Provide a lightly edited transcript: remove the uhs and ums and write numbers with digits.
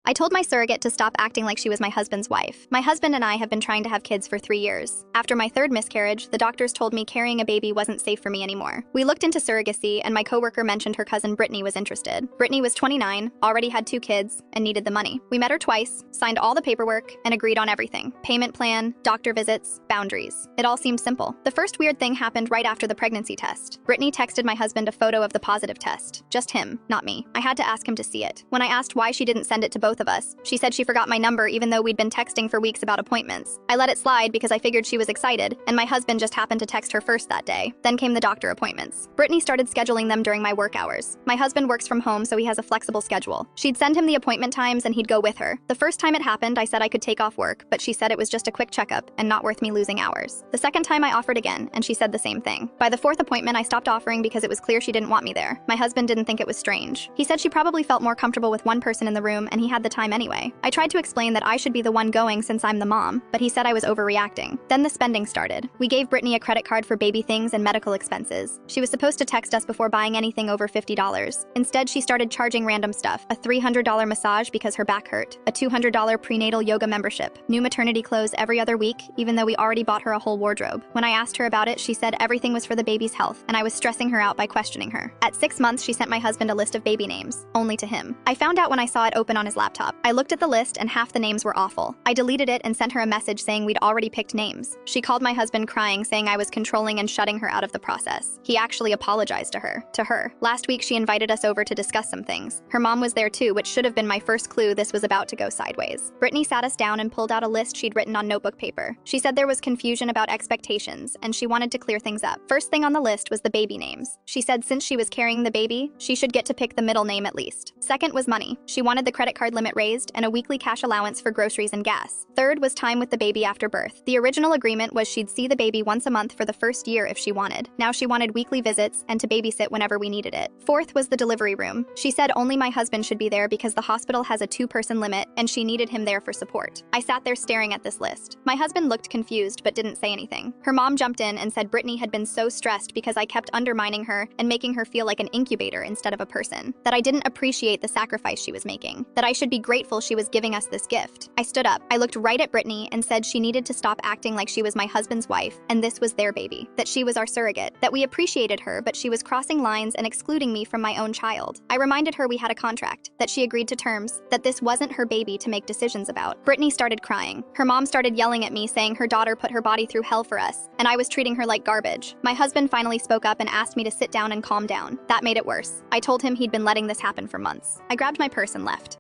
I told my surrogate to stop acting like she was my husband's wife. My husband and I have been trying to have kids for 3 years. After my third miscarriage, the doctors told me carrying a baby wasn't safe for me anymore. We looked into surrogacy, and my coworker mentioned her cousin Brittany was interested. Brittany was 29, already had 2 kids, and needed the money. We met her twice, signed all the paperwork, and agreed on everything. Payment plan, doctor visits, boundaries. It all seemed simple. The first weird thing happened right after the pregnancy test. Brittany texted my husband a photo of the positive test. Just him, not me. I had to ask him to see it. When I asked why she didn't send it to both of us, she said she forgot my number even though we'd been texting for weeks about appointments. I let it slide because I figured she was excited, and my husband just happened to text her first that day. Then came the doctor appointments. Brittany started scheduling them during my work hours. My husband works from home, so he has a flexible schedule. She'd send him the appointment times and he'd go with her. The first time it happened, I said I could take off work, but she said it was just a quick checkup and not worth me losing hours. The second time I offered again, and she said the same thing. By the 4th appointment, I stopped offering because it was clear she didn't want me there. My husband didn't think it was strange. He said she probably felt more comfortable with one person in the room and he had the time anyway. I tried to explain that I should be the one going since I'm the mom, but he said I was overreacting. Then the spending started. We gave Brittany a credit card for baby things and medical expenses. She was supposed to text us before buying anything over $50. Instead, she started charging random stuff: a $300 massage because her back hurt, a $200 prenatal yoga membership, new maternity clothes every other week, even though we already bought her a whole wardrobe. When I asked her about it, she said everything was for the baby's health, and I was stressing her out by questioning her. At 6 months, she sent my husband a list of baby names, only to him. I found out when I saw it open on his laptop. I looked at the list and half the names were awful. I deleted it and sent her a message saying we'd already picked names. She called my husband crying, saying I was controlling and shutting her out of the process. He actually apologized to her. Last week, she invited us over to discuss some things. Her mom was there too, which should have been my first clue this was about to go sideways. Brittany sat us down and pulled out a list she'd written on notebook paper. She said there was confusion about expectations, and she wanted to clear things up. First thing on the list was the baby names. She said since she was carrying the baby, she should get to pick the middle name at least. Second was money. She wanted the credit card limit raised and a weekly cash allowance for groceries and gas. Third was time with the baby after birth. The original agreement was she'd see the baby once a month for the first year if she wanted. Now she wanted weekly visits and to babysit whenever we needed it. Fourth was the delivery room. She said only my husband should be there because the hospital has a 2-person limit and she needed him there for support. I sat there staring at this list. My husband looked confused but didn't say anything. Her mom jumped in and said Brittany had been so stressed because I kept undermining her and making her feel like an incubator instead of a person. That I didn't appreciate the sacrifice she was making. That I should be grateful she was giving us this gift. I stood up. I looked right at Brittany and said she needed to stop acting like she was my husband's wife and this was their baby. That she was our surrogate. That we appreciated her, but she was crossing lines and excluding me from my own child. I reminded her we had a contract. That she agreed to terms. That this wasn't her baby to make decisions about. Brittany started crying. Her mom started yelling at me, saying her daughter put her body through hell for us, and I was treating her like garbage. My husband finally spoke up and asked me to sit down and calm down. That made it worse. I told him he'd been letting this happen for months. I grabbed my purse and left.